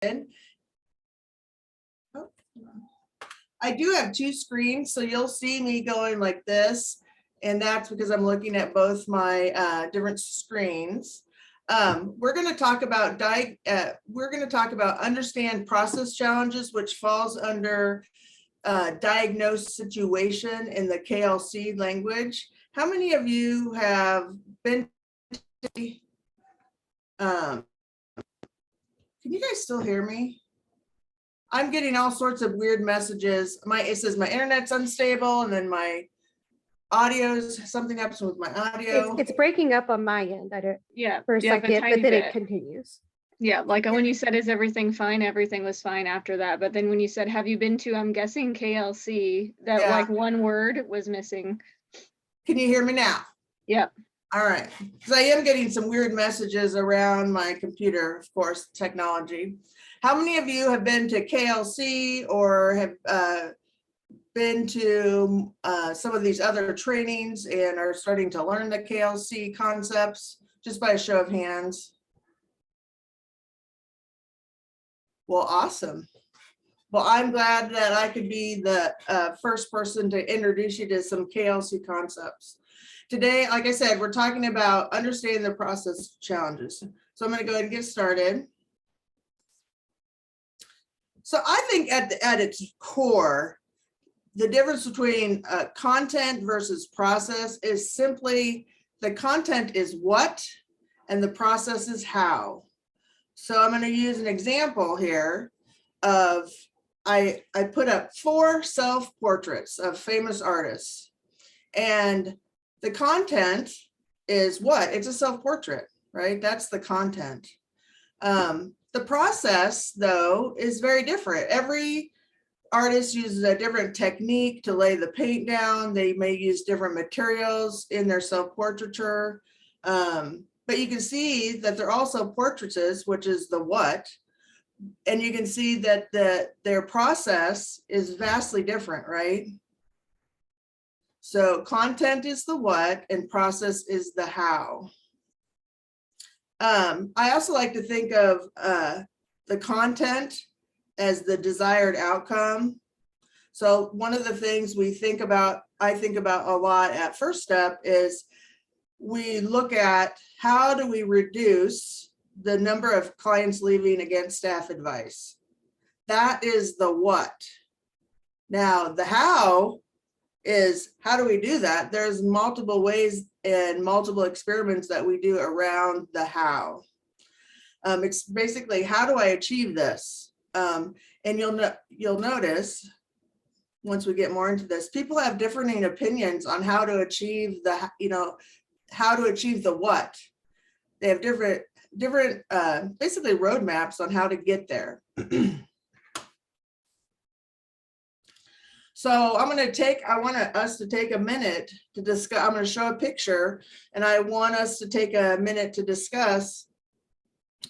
Oh, I do have two screens, so you'll see me going like this, and that's because I'm looking at both my different screens. We're going to talk about understand process challenges, which falls under diagnosed situation in the KLC language. How many of you have been to, can you guys still hear me? I'm getting all sorts of weird messages. It says my internet's unstable, and then my audio's, something happens with my audio. It's breaking up on my end. I don't. Yeah, for a second, but then it continues. Yeah, like when you said, is everything fine? Everything was fine after that. But then when you said, have you been to, I'm guessing KLC, that like one word was missing. Can you hear me now? Yep. All right, because I am getting some weird messages around my computer, of course, technology. How many of you have been to KLC or have been to some of these other trainings and are starting to learn the KLC concepts, just by a show of hands? Well, awesome. Well, I'm glad that I could be the first person to introduce you to some KLC concepts. Today, like I said, we're talking about understanding the process challenges. So I'm going to go ahead and get started. So I think at its core, the difference between content versus process is simply the content is what and the process is how. So I'm going to use an example here of, I put up 4 self-portraits of famous artists, and the content is what? It's a self-portrait, right? That's the content. The process, though, is very different. Every artist uses a different technique to lay the paint down. They may use different materials in their self-portraiture. But you can see that they're also portraitures, which is the what. And you can see that their process is vastly different, right? So content is the what and process is the how. I also like to think of the content as the desired outcome. So one of the things I think about a lot at First Step is we look at how do we reduce the number of clients leaving against staff advice. That is the what. Now the how is how do we do that? There's multiple ways and multiple experiments that we do around the how. It's basically, how do I achieve this? And you'll notice once we get more into this, people have differing opinions on how to achieve the, how to achieve the what. They have different basically roadmaps on how to get there. So I want us to take a minute to discuss. I'm going to show a picture, and I want us to take a minute to discuss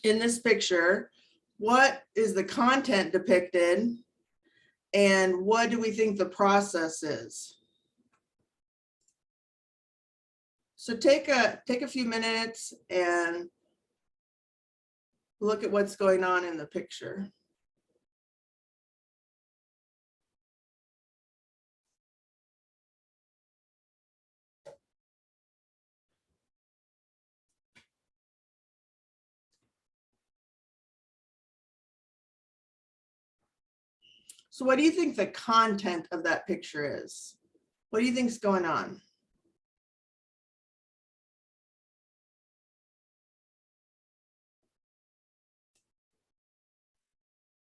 in this picture, what is the content depicted and what do we think the process is? So take a few minutes and look at what's going on in the picture. So what do you think the content of that picture is? What do you think is going on?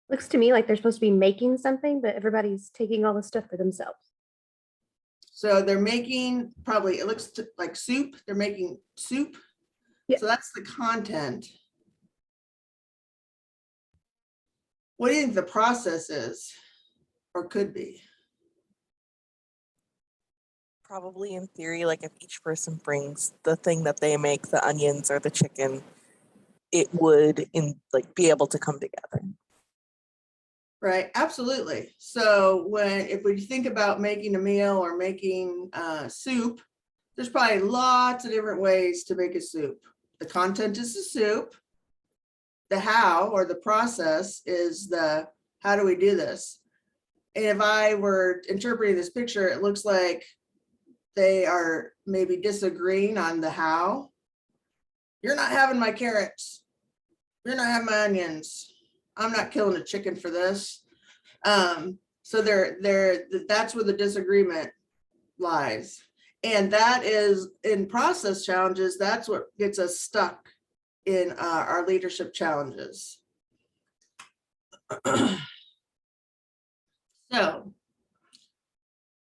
Looks to me like they're supposed to be making something, but everybody's taking all the stuff for themselves. So they're making, probably, it looks like soup. They're making soup. Yeah. So that's the content. What do you think the process is or could be? Probably in theory, like if each person brings the thing that they make, the onions or the chicken, it would be able to come together. Right, absolutely. So if we think about making a meal or making soup, there's probably lots of different ways to make a soup. The content is the soup. the how or the process is the, how do we do this? And if I were interpreting this picture, it looks like they are maybe disagreeing on the how. You're not having my carrots. You're not having my onions. I'm not killing a chicken for this. So that's where the disagreement lies. And that is in process challenges, that's what gets us stuck in our leadership challenges. So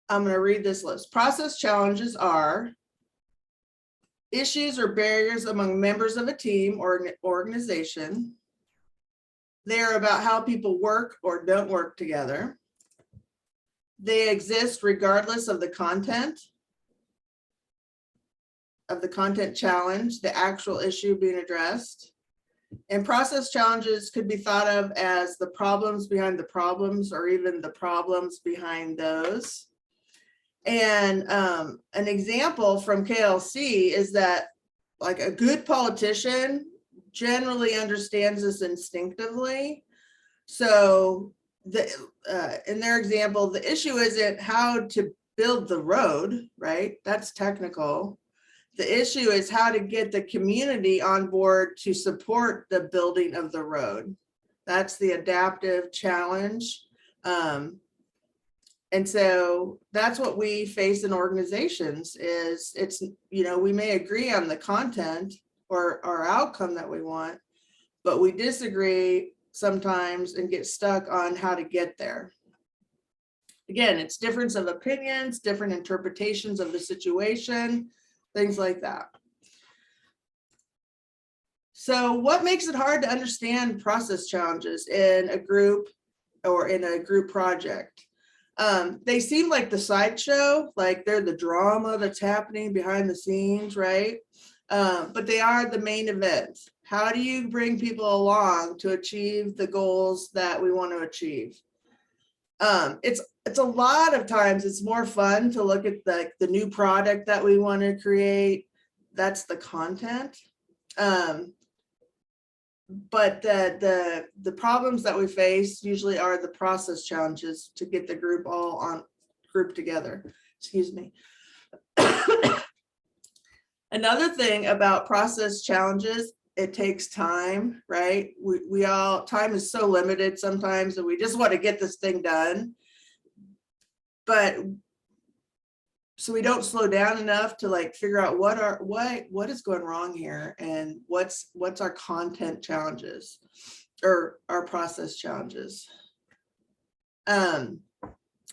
I'm going to read this list. Process challenges are issues or barriers among members of a team or an organization. They're about how people work or don't work together. They exist regardless of the content challenge, the actual issue being addressed. And process challenges could be thought of as the problems behind the problems or even the problems behind those. And an example from KLC is that like a good politician generally understands this instinctively. So in their example, the issue isn't how to build the road, right? That's technical. The issue is how to get the community on board to support the building of the road. That's the adaptive challenge. And so that's what we face in organizations is it's, you know, we may agree on the content or our outcome that we want, but we disagree sometimes and get stuck on how to get there. Again, it's difference of opinions, different interpretations of the situation, things like that. So what makes it hard to understand process challenges in a group or in a group project? They seem like the sideshow, like they're the drama that's happening behind the scenes, right? But they are the main event. How do you bring people along to achieve the goals that we want to achieve? It's a lot of times it's more fun to look at the new product that we want to create. That's the content. But the problems that we face usually are the process challenges to get the group all grouped together. Excuse me. Another thing about process challenges, it takes time, right? We all, time is so limited sometimes that we just want to get this thing done. But so we don't slow down enough to like figure out what is going wrong here and what's our content challenges or our process challenges. In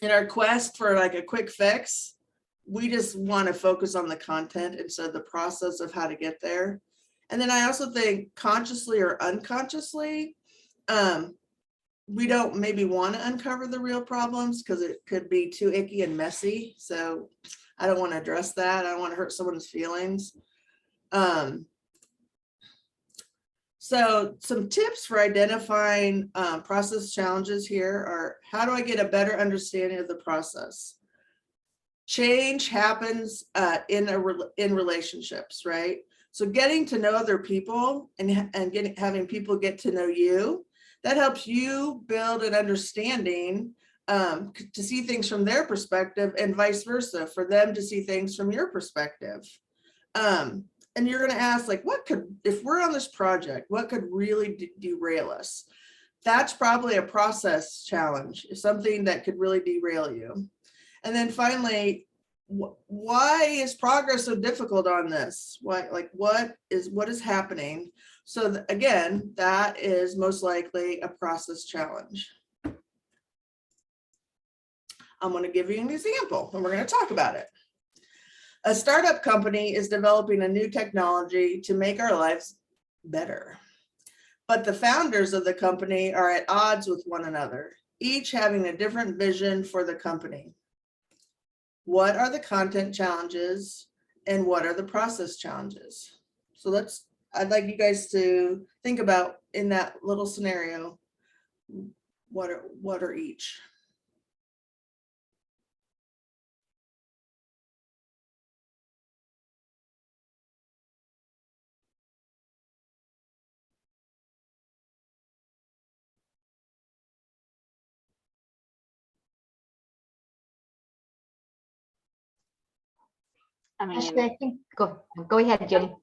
our quest for like a quick fix, we just want to focus on the content instead of the process of how to get there. And then I also think consciously or unconsciously, we don't maybe want to uncover the real problems because it could be too icky and messy. So I don't want to address that. I don't want to hurt someone's feelings. So some tips for identifying process challenges here are, how do I get a better understanding of the process? Change happens in relationships, right? So getting to know other people and having people get to know you, that helps you build an understanding to see things from their perspective and vice versa, for them to see things from your perspective. And you're going to ask, like, if we're on this project, what could really derail us? That's probably a process challenge, something that could really derail you. And then finally, why is progress so difficult on this? What is happening? So again, that is most likely a process challenge. I'm going to give you an example and we're going to talk about it. A startup company is developing a new technology to make our lives better. But the founders of the company are at odds with one another, each having a different vision for the company. What are the content challenges and what are the process challenges? So I'd like you guys to think about, in that little scenario, what are each? I Ashley, I mean, think, go ahead, Jenny.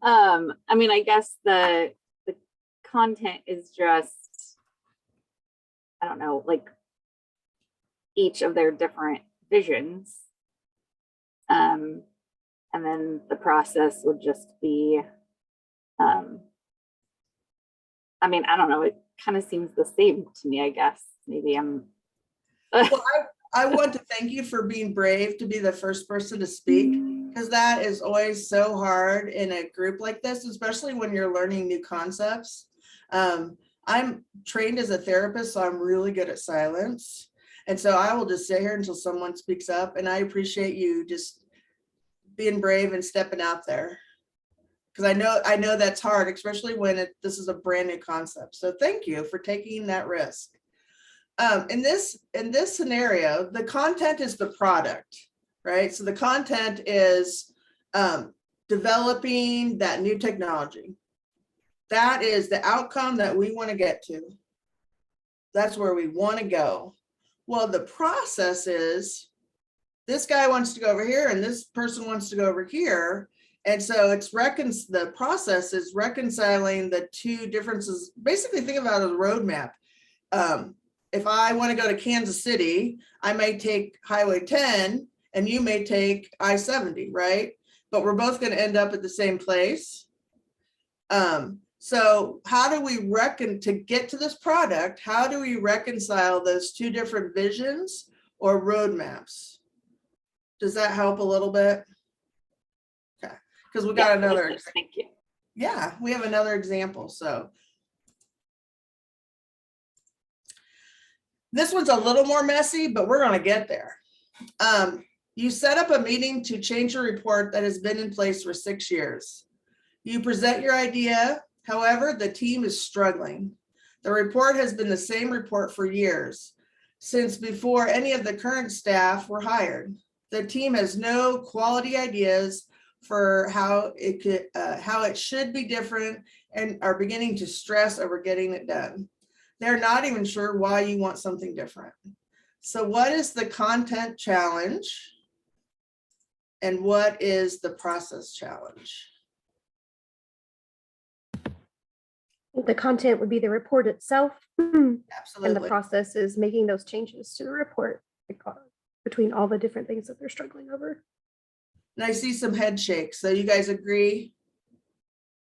I mean, I guess the content is just, I don't know, like each of their different visions. And then the process would just be, I mean, I don't know, it kind of seems the same to me, I guess. Maybe I'm. Well, I want to thank you for being brave to be the first person to speak, because that is always so hard in a group like this, especially when you're learning new concepts. I'm trained as a therapist, so I'm really good at silence. And so I will just sit here until someone speaks up, and I appreciate you just being brave and stepping out there. Because I know that's hard, especially when this is a brand new concept. So thank you for taking that risk. In this scenario, the content is the product, right? So the content is developing that new technology. That is the outcome that we want to get to. That's where we want to go. Well, the process is this guy wants to go over here and this person wants to go over here. And so it's the process is reconciling the two differences. Basically, think about it as a roadmap. If I want to go to Kansas City, I may take Highway 10 and you may take I-70, right? But we're both going to end up at the same place. So how do we to get to this product, how do we reconcile those two different visions or roadmaps? Does that help a little bit? Okay, because we got another. Thank you. Yeah, we have another example. So this one's a little more messy, but we're going to get there. You set up a meeting to change a report that has been in place for 6 years. You present your idea. However, the team is struggling. The report has been the same report for years, since before any of the current staff were hired. The team has no quality ideas for how it should be different and are beginning to stress over getting it done. They're not even sure why you want something different. So what is the content challenge? And what is the process challenge? The content would be the report itself. And the Absolutely. process is making those changes to the report between all the different things that they're struggling over. And I see some head shakes. So you guys agree?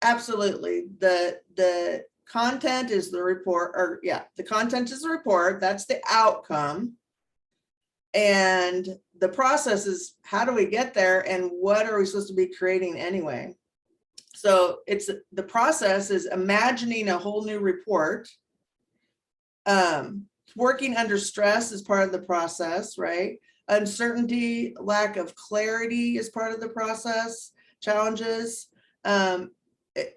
Absolutely. The content is the report, or yeah, the content is the report. That's the outcome. And the process is how do we get there and what are we supposed to be creating anyway? So the process is imagining a whole new report. Working under stress is part of the process, right? Uncertainty, lack of clarity is part of the process, challenges, and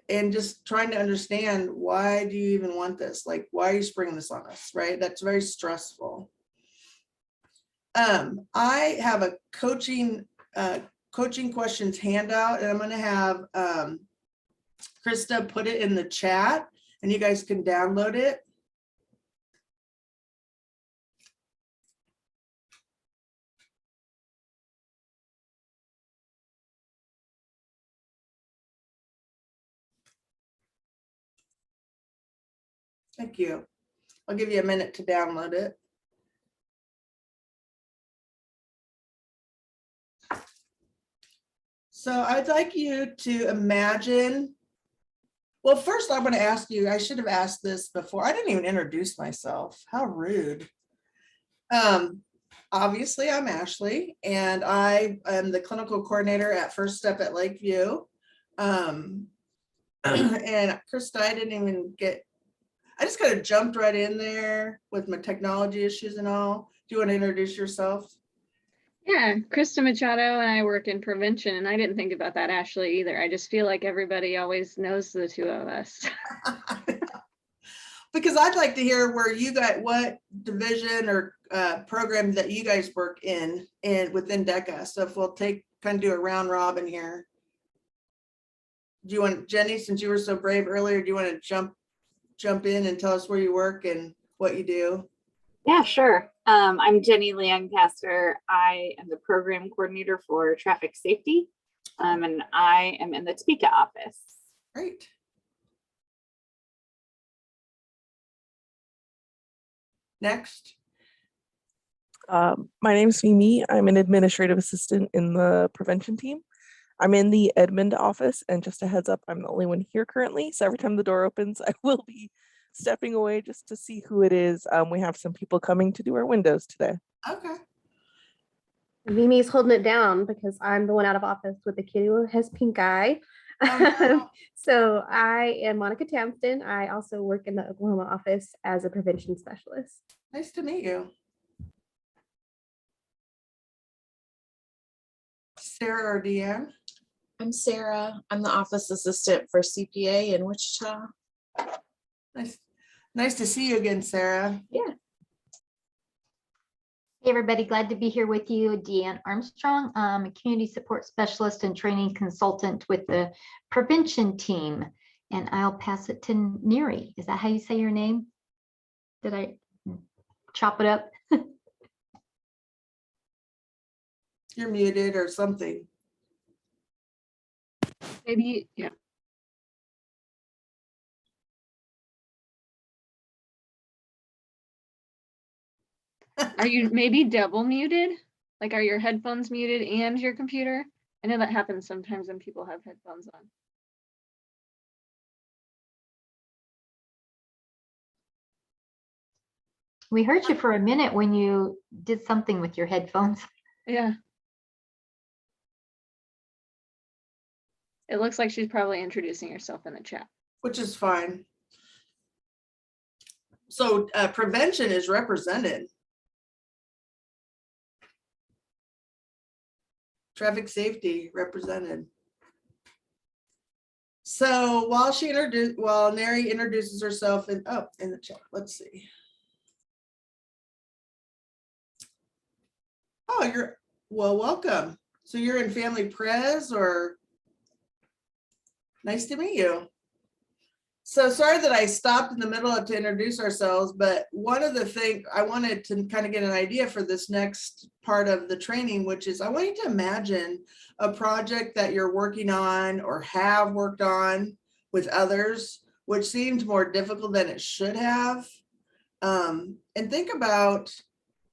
just trying to understand, why do you even want this? Like, why are you springing this on us, right? That's very stressful. I have a coaching questions handout, and I'm going to have Krista put it in the chat, and you guys can download it. Thank you. I'll give you a minute to download it. So I'd like you to imagine, well, first I'm going to ask you, I should have asked this before. I didn't even introduce myself. How rude. Obviously I'm Ashley, and I am the clinical coordinator at First Step at Lakeview. And Krista, I just kind of jumped right in there with my technology issues and all. Do you want to introduce yourself? Yeah, Krista Machado, and I work in prevention, and I didn't think about that, Ashley, either. I just feel like everybody always knows the two of us. Because I'd like to hear what division or program that you guys work in within DECA. So if we'll do a round robin here. Do you want, Jenny, since you were so brave earlier, do you want to jump in and tell us where you work and what you do? Yeah, sure. I'm Jenny Lancaster. I am the program coordinator for traffic safety. And I am in the Topeka office. Great. Next. My name's Mimi. I'm an administrative assistant in the prevention team. I'm in the Edmond office, and just a heads up, I'm the only one here currently. So every time the door opens, I will be stepping away just to see who it is. We have some people coming to do our windows today. Okay. Mimi's holding it down because I'm the one out of office with the kid who has pink eye. Oh, no. So I am Monica Tamston. I also work in the Oklahoma office as a prevention specialist. Nice to meet you. Sarah or Deanne? I'm Sarah. I'm the office assistant for CPA in Wichita. Nice to see you again, Sarah. Yeah. Hey, everybody, glad to be here with you. Deanne Armstrong, I'm a community support specialist and training consultant with the prevention team. And I'll pass it to Neri. Is that how you say your name? Did I chop it up? You're muted or something. Maybe, yeah. Are you maybe double muted? Like, are your headphones muted and your computer? I know that happens sometimes when people have headphones on. We heard you for a minute when you did something with your headphones. Yeah. It looks like she's probably introducing herself in the chat. Which is fine. So prevention is represented. Traffic safety represented. So while Neri introduces herself in the chat, let's see. Oh, welcome. So you're in family pres, or nice to meet you. So sorry that I stopped in the middle to introduce ourselves, but one of the things I wanted to kind of get an idea for this next part of the training, which is I want you to imagine a project that you're working on or have worked on with others, which seemed more difficult than it should have. And think about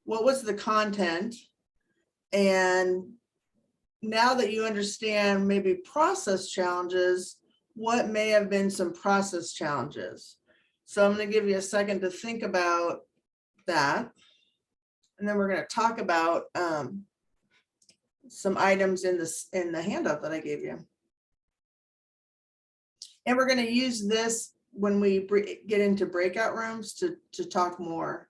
what was the content. And now that you understand maybe process challenges, what may have been some process challenges. So I'm going to give you a second to think about that. And then we're going to talk about some items in the handout that I gave you. And we're going to use this when we get into breakout rooms to talk more.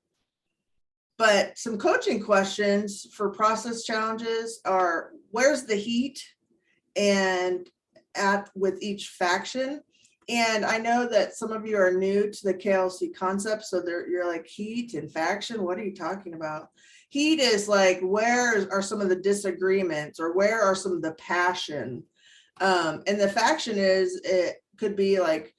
But some coaching questions for process challenges are, where's the heat and with each faction? And I know that some of you are new to the KLC concept, so you're like, heat and faction, what are you talking about? Heat is like, where are some of the disagreements, or where are some of the passion? And the faction it could be like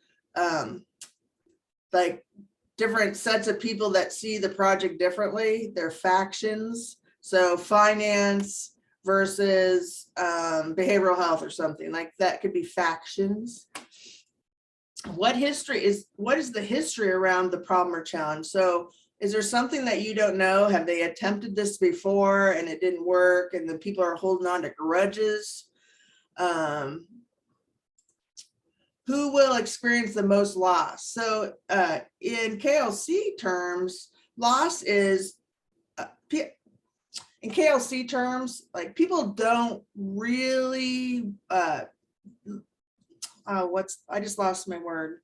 different sets of people that see the project differently. They're factions. So finance versus behavioral health or something like that could be factions. What is the history around the problem or challenge? So is there something that you don't know? Have they attempted this before and it didn't work, and the people are holding on to grudges? Who will experience the most loss? So in KLC terms, loss is in KLC terms, like, people don't really I just lost my word.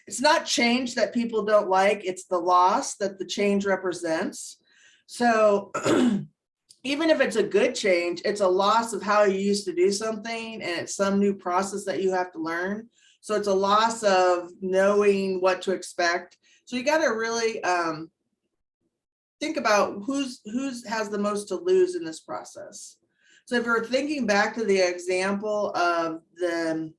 It's not change that people don't like, it's the loss that the change represents. So even if it's a good change, it's a loss of how you used to do something, and it's some new process that you have to learn. So it's a loss of knowing what to expect. So you got to really think about who has the most to lose in this process. So if we're thinking back to the example of the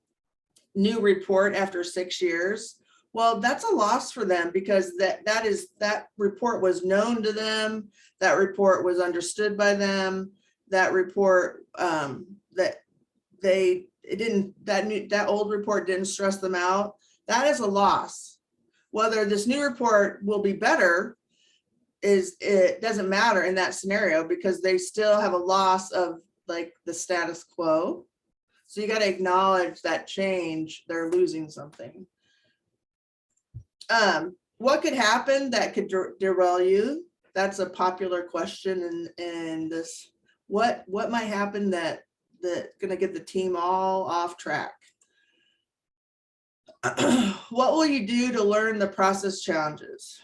new report after 6 years, Well, that's a loss for them because that report was known to them. That report was understood by them. That report that that old report didn't stress them out. That is a loss. Whether this new report will be better it doesn't matter in that scenario because they still have a loss of like the status quo. So you got to acknowledge that change. They're losing something. What could happen that could derail you? That's a popular question in this. What might happen that going to get the team all off track? What will you do to learn the process challenges?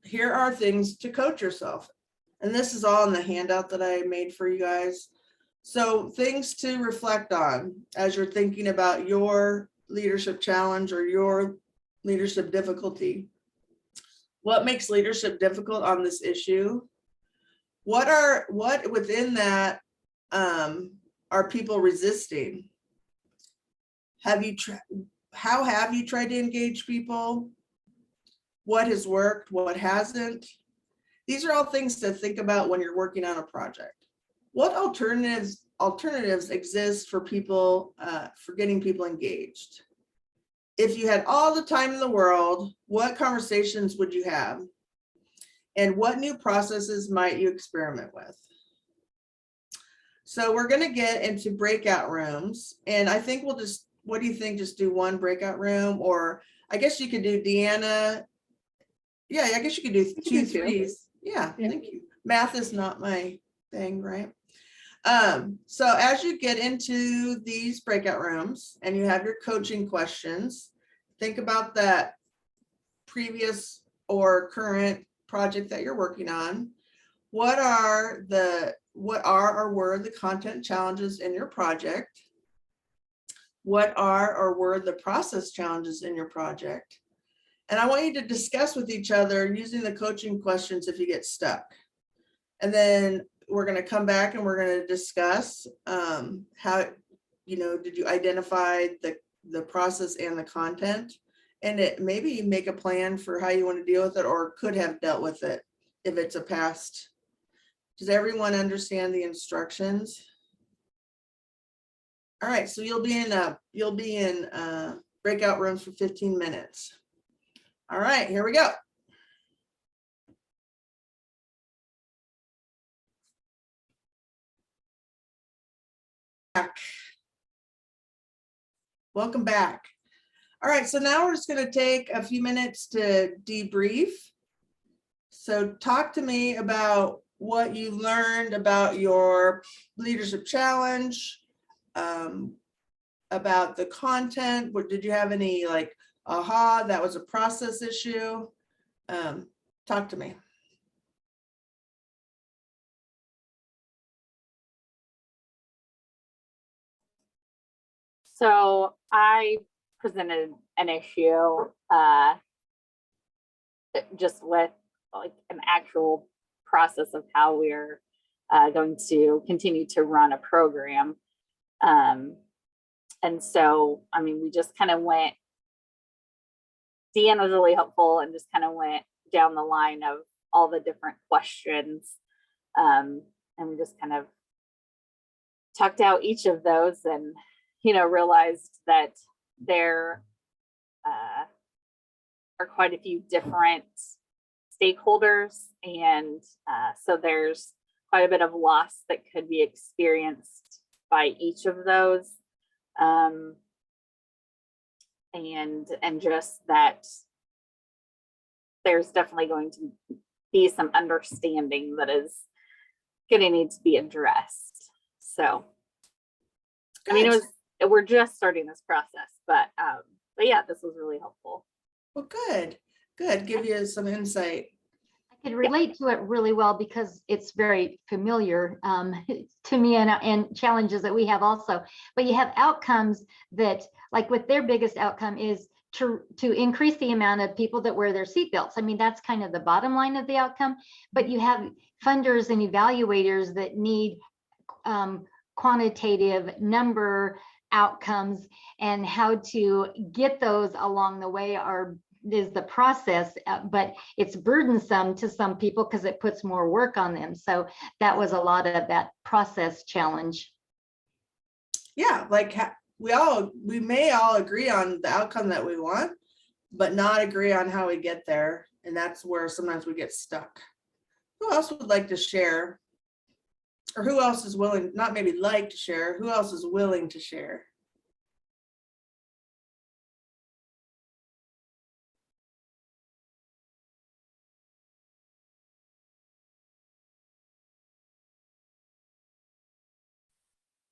Here are things to coach yourself. And this is all in the handout that I made for you guys. So things to reflect on as you're thinking about your leadership challenge or your leadership difficulty. What makes leadership difficult on this issue? What within that are people resisting? How have you tried to engage people? What has worked? What hasn't? These are all things to think about when you're working on a project. What alternatives exist for people, for getting people engaged? If you had all the time in the world, what conversations would you have? And what new processes might you experiment with? So we're going to get into breakout rooms. And I think we'll just, what do you think? Just do one breakout room? Or I guess you could do Deanna. Yeah, I guess you could do two threes. Yeah, thank you. Math is not my thing, right? So as you get into these breakout rooms and you have your coaching questions, think about that previous or current project that you're working on. What are or were the content challenges in your project? What are or were the process challenges in your project? And I want you to discuss with each other using the coaching questions if you get stuck. And then we're going to come back and we're going to discuss how, did you identify the process and the content? And maybe make a plan for how you want to deal with it or could have dealt with it if it's a past. Does everyone understand the instructions? All right, so you'll be in breakout rooms for 15 minutes. All right, here we go. Welcome back. All right, so now we're just going to take a few minutes to debrief. So talk to me about what you learned about your leadership challenge, about the content. Did you have any like, aha, that was a process issue? Talk to me. So I presented an issue just with like an actual process of how we're going to continue to run a program. And so, I mean, we just kind of went, Deanne was really helpful and just kind of went down the line of all the different questions. And we just kind of talked out each of those and, realized that there are quite a few different stakeholders. And so there's quite a bit of loss that could be experienced by each of those. And just that there's definitely going to be some understanding that is going to need to be addressed. So, I mean, we're just starting this process, but yeah, this was really helpful. Well, good. Give you some insight. I could relate to it really well because it's very familiar to me and challenges that we have also. But you have outcomes that, like with their biggest outcome is to increase the amount of people that wear their seatbelts. I mean, that's kind of the bottom line of the outcome. But you have funders and evaluators that need quantitative number outcomes, and how to get those along the way is the process, but it's burdensome to some people because it puts more work on them. So that was a lot of that process challenge. Yeah, like we may all agree on the outcome that we want, but not agree on how we get there. And that's where sometimes we get stuck. Who else would like to share? Or who else is willing, not maybe like to share, who else is willing to share?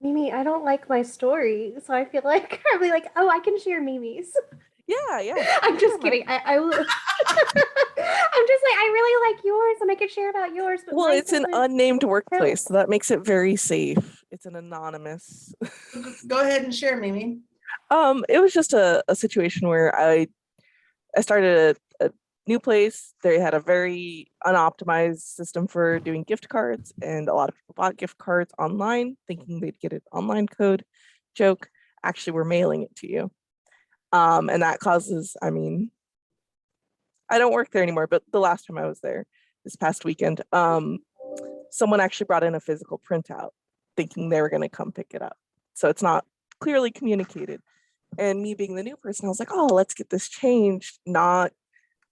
Mimi, I don't like my story, so I feel like I'm like, oh, I can share Mimi's. Yeah. I'm just kidding. I will. I'm just like, I really like yours, and I could share about yours. But Well, mine it's an doesn't unnamed workplace, count. so that makes it very safe. It's an anonymous. Go ahead and share, Mimi. It was just a situation where I started a new place. They had a very unoptimized system for doing gift cards, and a lot of people bought gift cards online thinking they'd get an online code. Joke, actually we're mailing it to you. And that causes, I mean, I don't work there anymore, but the last time I was there this past weekend, someone actually brought in a physical printout thinking they were going to come pick it up. So it's not clearly communicated. And me being the new person, I was like, oh, let's get this changed, not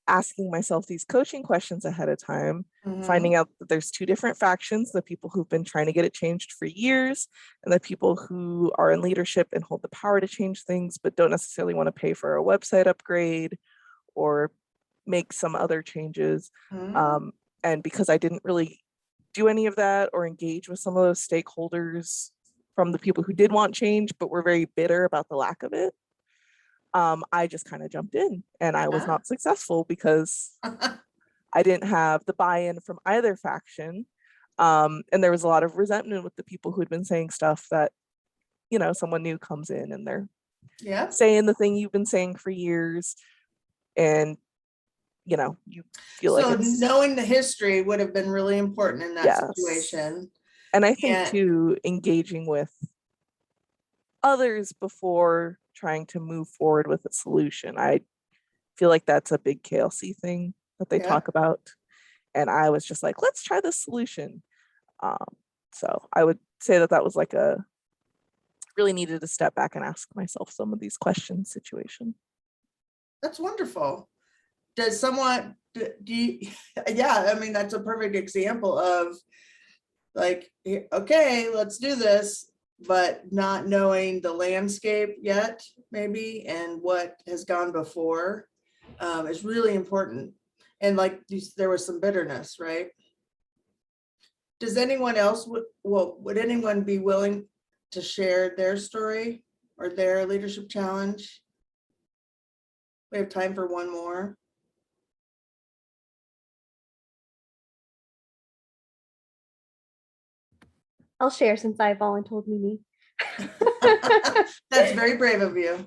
asking myself these coaching questions ahead of time, finding out that there's two different factions, the people who've been trying to get it changed for years, and the people who are in leadership and hold the power to change things, but don't necessarily want to pay for a website upgrade or make some other changes. And because I didn't really do any of that or engage with some of those stakeholders from the people who did want change, but were very bitter about the lack of it, I just kind of jumped in, and I was not successful because I didn't have the buy-in from either faction. And there was a lot of resentment with the people who'd been saying stuff that, you know, someone new comes in and they're saying the thing you've been saying for years, and you know, you feel So like it's, knowing the history would have been really important in that situation. And I think too, engaging with others before trying to move forward with a solution. I feel like that's a big KLC thing that they talk about. And I was just like, let's try this solution. So I would say that that was like a really needed to step back and ask myself some of these questions situation. That's wonderful. Does someone, do you, yeah, I mean, that's a perfect example of like, okay, let's do this, but not knowing the landscape yet, maybe, and what has gone before is really important. And like there was some bitterness, right? Does anyone else, would anyone be willing to share their story or their leadership challenge? We have time for one more. I'll share since I volunteered Mimi. That's very brave of you.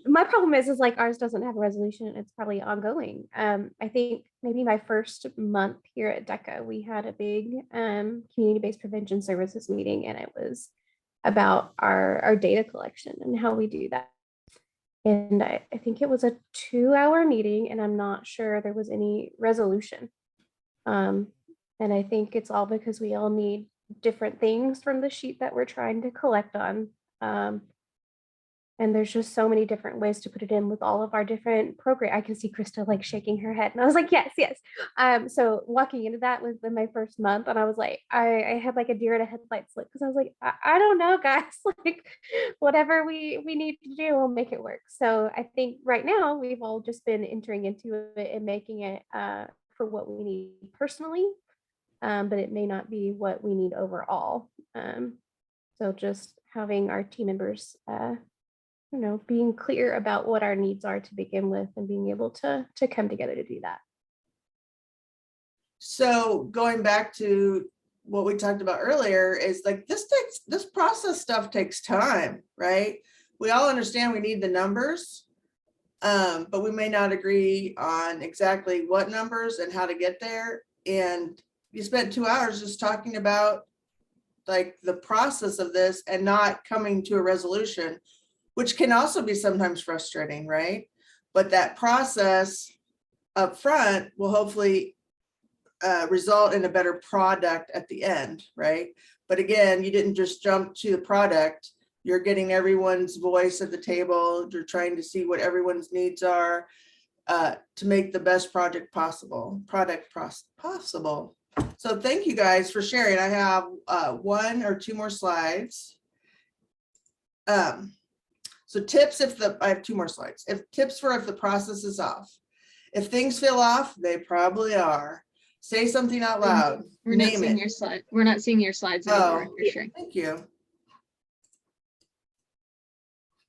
My problem is like ours doesn't have a resolution. It's probably ongoing. I think maybe my first month here at DECA, we had a big community-based prevention services meeting, and it was about our data collection and how we do that. And I think it was a 2-hour meeting, and I'm not sure there was any resolution. And I think it's all because we all need different things from the sheet that we're trying to collect on. And there's just so many different ways to put it in with all of our different programs. I can see Krista like shaking her head, and I was like, yes. So walking into that was my first month, and I was like, I had like a deer in a headlights look, because I was like, I don't know, guys, like whatever we need to do, we'll make it work. So I think right now we've all just been entering into it and making it for what we need personally, but it may not be what we need overall. So just having our team members being clear about what our needs are to begin with, and being able to come together to do that. So going back to what we talked about earlier is like this process stuff takes time, right? We all understand we need the numbers, but we may not agree on exactly what numbers and how to get there. And you spent 2 hours just talking about like the process of this and not coming to a resolution, which can also be sometimes frustrating, right? But that process up front will hopefully result in a better product at the end, right? But again, you didn't just jump to the product. You're getting everyone's voice at the table. You're trying to see what everyone's needs are to make the best product possible. So thank you guys for sharing. I have 1 or 2 more slides. So tips I have 2 more slides. Tips for if the process is off. If things feel off, they probably are. Say something out loud. We're not Name seeing it. your slide. We're not seeing your slides anymore. Oh, You're sharing. thank you.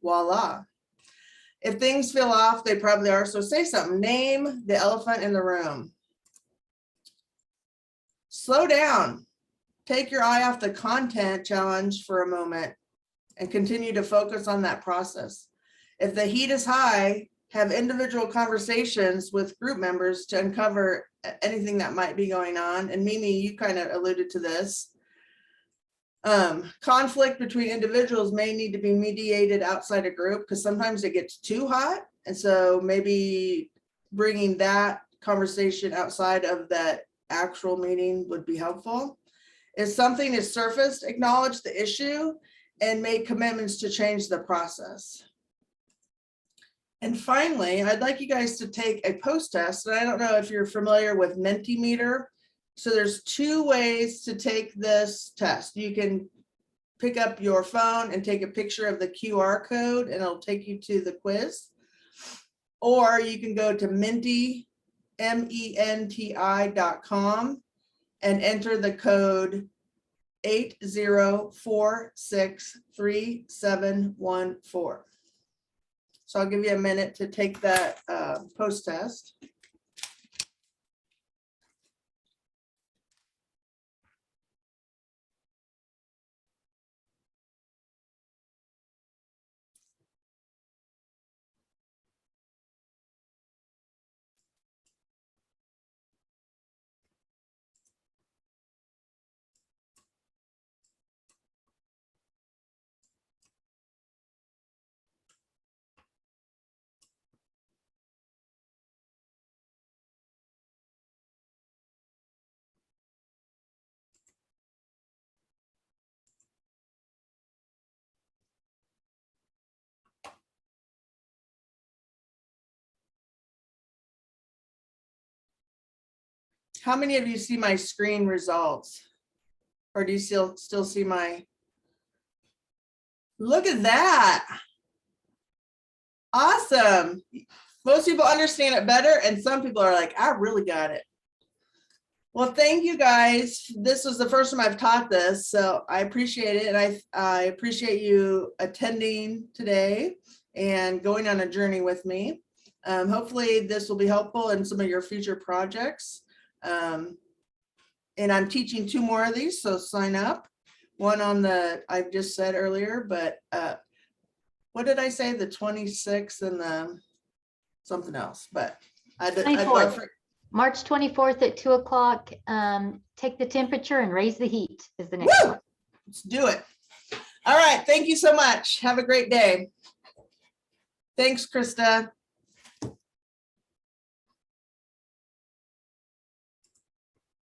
Voila. If things feel off, they probably are. So say something. Name the elephant in the room. Slow down. Take your eye off the content challenge for a moment and continue to focus on that process. If the heat is high, have individual conversations with group members to uncover anything that might be going on. And Mimi, you kind of alluded to this. Conflict between individuals may need to be mediated outside a group because sometimes it gets too hot. And so maybe bringing that conversation outside of that actual meeting would be helpful. If something is surfaced, acknowledge the issue and make commitments to change the process. And finally, I'd like you guys to take a post test. And I don't know if you're familiar with Mentimeter. So there's 2 ways to take this test. You can pick up your phone and take a picture of the QR code and it'll take you to the quiz. Or you can go to menti.com and enter the code 80463714. So I'll give you a minute to take that post test. How many of you see my screen results? Or do you still see my? Look at that. Awesome. Most people understand it better and some people are like, I really got it. Well, thank you guys. This was the first time I've taught this, so I appreciate it. And I appreciate you attending today and going on a journey with me. Hopefully this will be helpful in some of your future projects. And I'm teaching 2 more of these, so sign up. One on the, I've just said earlier, but what did I say? The 26th and the something else, but March 24th at 2 o'clock. Take the temperature and raise the heat is the next one. Let's do it. All right. Thank you so much. Have a great day. Thanks, Krista.